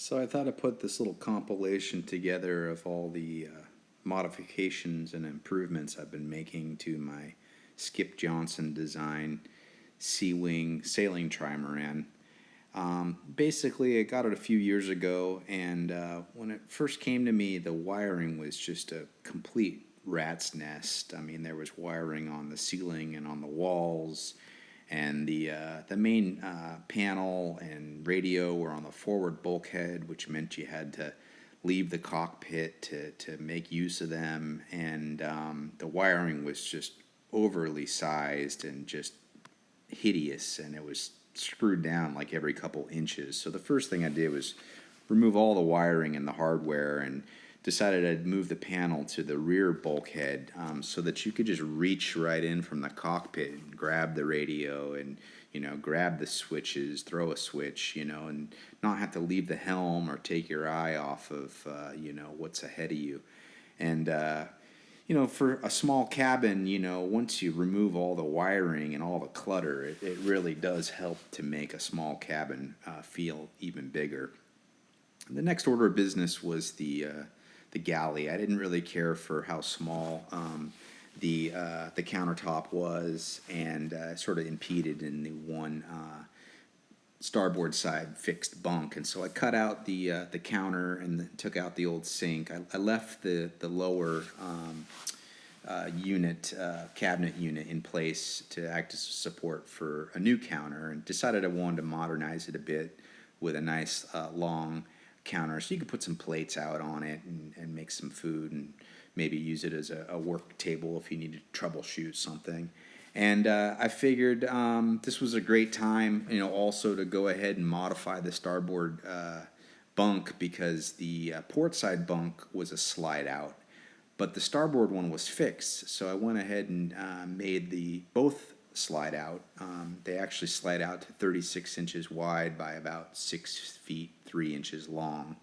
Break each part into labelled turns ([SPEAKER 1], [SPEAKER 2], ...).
[SPEAKER 1] So I thought I'd put this little compilation together of all the modifications and improvements I've been making to my Skip Johnson design Seawing sailing trimaran. Basically, I got it a few years ago, and when it first came to me, the wiring was just a complete rat's nest. I mean, there was wiring on the ceiling and on the walls, and the main panel and radio were on the forward bulkhead, which meant you had to leave the cockpit to make use of them, and the wiring was just overly sized and just hideous, and it was screwed down like every couple inches. So the first thing I did was remove all the wiring and the hardware, and decided I'd move the panel to the rear bulkhead so that you could just reach right in from the cockpit and grab the radio and grab the switches, throw a switch, and not have to leave the helm or take your eye off of what's ahead of you. And for a small cabin, once you remove all the wiring and all the clutter, it really does help to make a small cabin feel even bigger. The next order of business was the Galley. I didn't really care for how small the countertop was, and sort of impeded in the one starboard side fixed bunk, and so I cut out the counter and took out the old sink. I left the lower cabinet unit in place to act as support for a new counter, and decided I wanted to modernize it a bit with a nice long counter, so you could put some plates out on it and make some food, and maybe use it as a work table if you needed to troubleshoot something. And I figured this was a great time, also to go ahead and modify the starboard bunk, because the port side bunk was a slide out, but the starboard one was fixed. So I went ahead and made both slide out. They actually slide out to 36 inches wide by about 6 feet 3 inches long.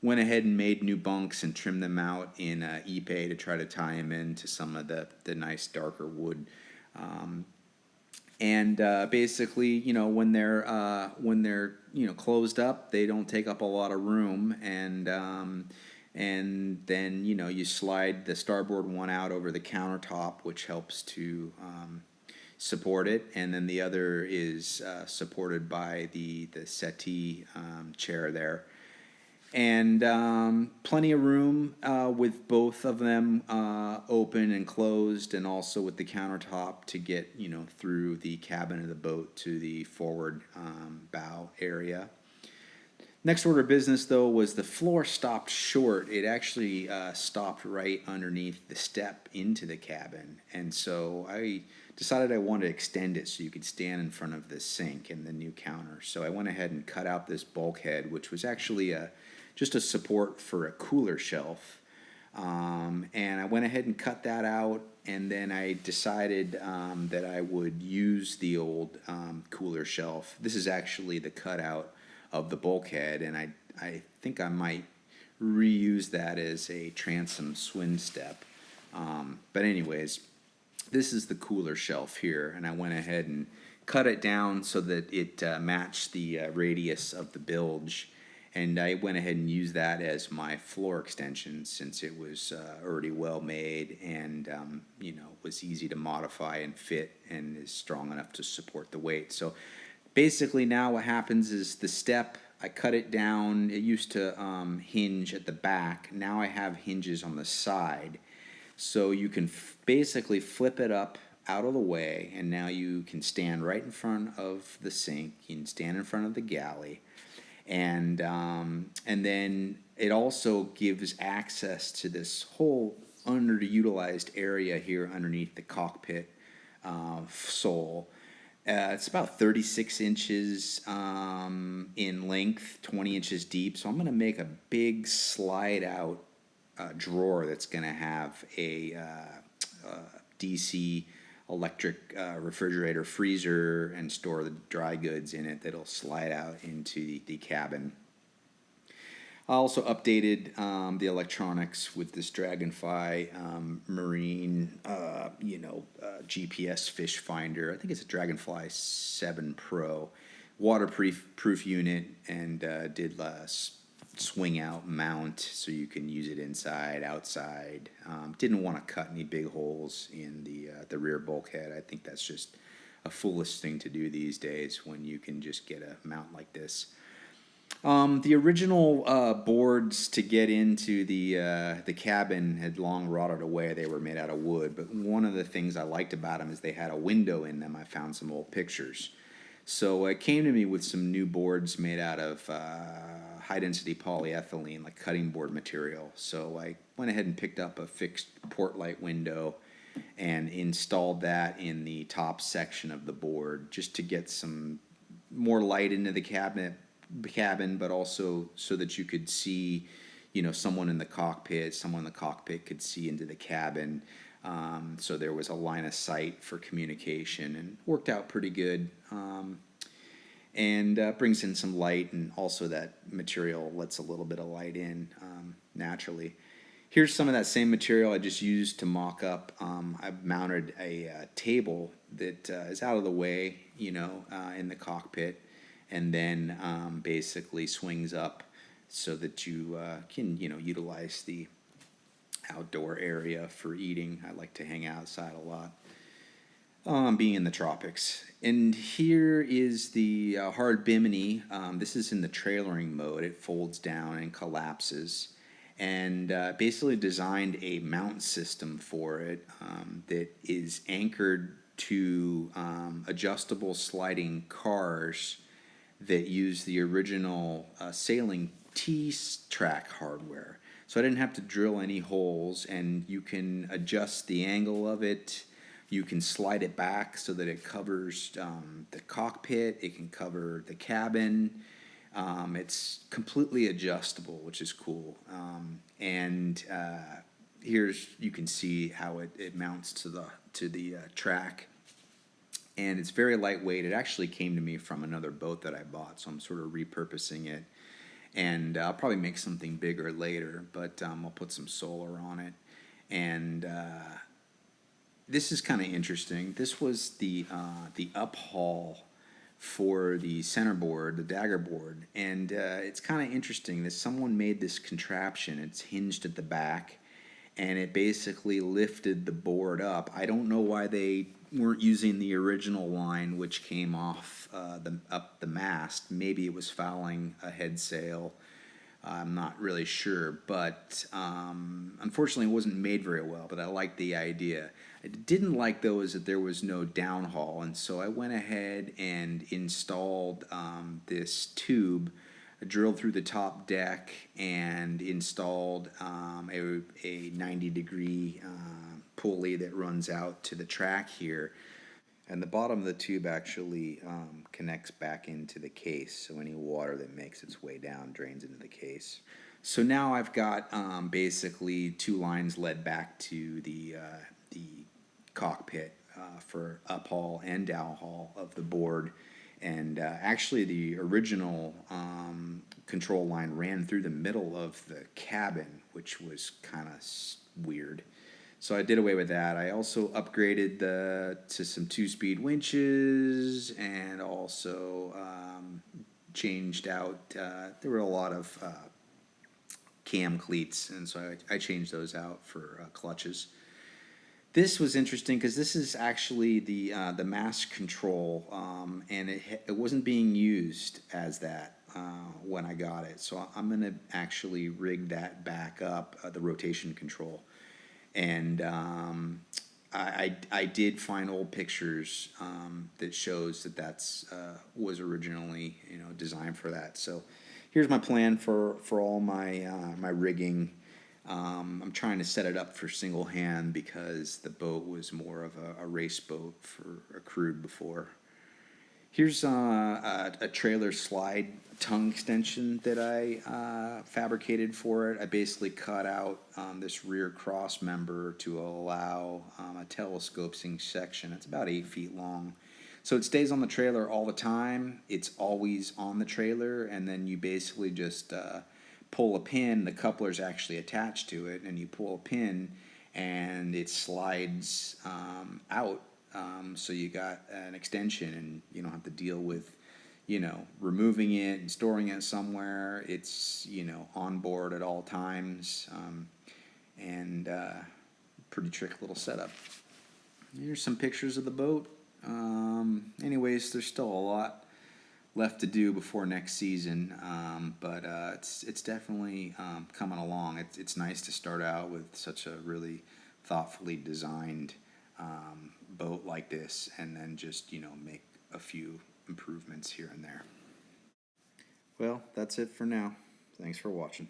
[SPEAKER 1] Went ahead and made new bunks and trimmed them out in Ipe to try to tie them into some of the nice darker wood. Basically, when they're closed up, they don't take up a lot of room, and then you slide the starboard one out over the countertop, which helps to support it, and then the other is supported by the settee chair there. And plenty of room with both of them open and closed, and also with the countertop to get through the cabin of the boat to the forward bow area. Next order of business, though, was the floor stopped short. It actually stopped right underneath the step into the cabin, and so I decided I wanted to extend it so you could stand in front of the sink and the new counter. So I went ahead and cut out this bulkhead, which was actually just a support for a cooler shelf. And I went ahead and cut that out, and then I decided that I would use the old cooler shelf. This is actually the cutout of the bulkhead, and I think I might reuse that as a transom swing step. But anyways, this is the cooler shelf here, and I went ahead and cut it down so that it matched the radius of the bilge. And I went ahead and used that as my floor extension, since it was already well made and was easy to modify and fit, and is strong enough to support the weight. So basically now what happens is the step, I cut it down. It used to hinge at the back. Now I have hinges on the side. So you can basically flip it up out of the way, and now you can stand right in front of the sink. You can stand in front of the galley. And then it also gives access to this whole underutilized area here underneath the cockpit sole. It's about 36 inches in length, 20 inches deep. So I'm going to make a big slide out drawer that's going to have a DC electric refrigerator freezer, and store the dry goods in it that'll slide out into the cabin. I also updated the electronics with this Dragonfly marine GPS fish finder. I think it's a Dragonfly 7 Pro, waterproof unit, and did swing out mount so you can use it inside, outside. Didn't want to cut any big holes in the rear bulkhead. I think that's just a foolish thing to do these days when you can just get a mount like this. The original boards to get into the cabin had long rotted away. They were made out of wood, but one of the things I liked about them is they had a window in them. I found some old pictures. So it came to me with some new boards made out of high-density polyethylene, like cutting board material. So I went ahead and picked up a fixed port light window and installed that in the top section of the board just to get some more light into the cabin, but also so that you could see, someone in the cockpit. Someone in the cockpit could see into the cabin. So there was a line of sight for communication, and worked out pretty good. And brings in some light, and also that material lets a little bit of light in naturally. Here's some of that same material I just used to mock up. I've mounted a table that is out of the way, in the cockpit, and then basically swings up so that you can, utilize the outdoor area for eating. I like to hang outside a lot, being in the tropics. And here is the hard Bimini. This is in the trailering mode. It folds down and collapses. And basically designed a mount system for it that is anchored to adjustable sliding cars that use the original sailing T-track hardware. So I didn't have to drill any holes, and you can adjust the angle of it. You can slide it back so that it covers the cockpit. It can cover the cabin. It's completely adjustable, which is cool. And here's, you can see how it mounts to the track. And it's very lightweight. It actually came to me from another boat that I bought, so I'm sort of repurposing it. And I'll probably make something bigger later, but I'll put some solar on it. And this is kind of interesting. This was the uphaul for the centerboard, the dagger board. And it's kind of interesting that someone made this contraption. It's hinged at the back, and it basically lifted the board up. I don't know why they weren't using the original line, which came off up the mast. Maybe it was fouling a head sail. I'm not really sure, but unfortunately it wasn't made very well, but I liked the idea. I didn't like, though, is that there was no downhaul, and so I went ahead and installed this tube. I drilled through the top deck and installed a 90-degree pulley that runs out to the track here. And the bottom of the tube actually connects back into the case, so any water that makes its way down drains into the case. So now I've got basically two lines led back to the cockpit for uphaul and downhaul of the board. And actually the original control line ran through the middle of the cabin, which was kind of weird. So I did away with that. I also upgraded to some 2-speed winches, and also changed out, there were a lot of cam cleats, and so I changed those out for clutches. This was interesting because this is actually the mast control, and it wasn't being used as that when I got it. So I'm going to actually rig that back up, the rotation control. And I did find old pictures that shows that was originally designed for that. So here's my plan for all my rigging. I'm trying to set it up for single hand because the boat was more of a race boat for a crude before. Here's a trailer slide tongue extension that I fabricated for it. I basically cut out this rear cross member to allow a telescoping section. It's about 8 feet long. So it stays on the trailer all the time. It's always on the trailer, and then you basically just pull a pin. The coupler's actually attached to it, and you pull a pin, and it slides out. So you got an extension, and you don't have to deal with removing it and storing it somewhere. It's, on board at all times, and pretty trick little setup. Here's some pictures of the boat. Anyways, there's still a lot left to do before next season, but it's definitely coming along. It's nice to start out with such a really thoughtfully designed boat like this, and then just make a few improvements here and there. Well, that's it for now. Thanks for watching.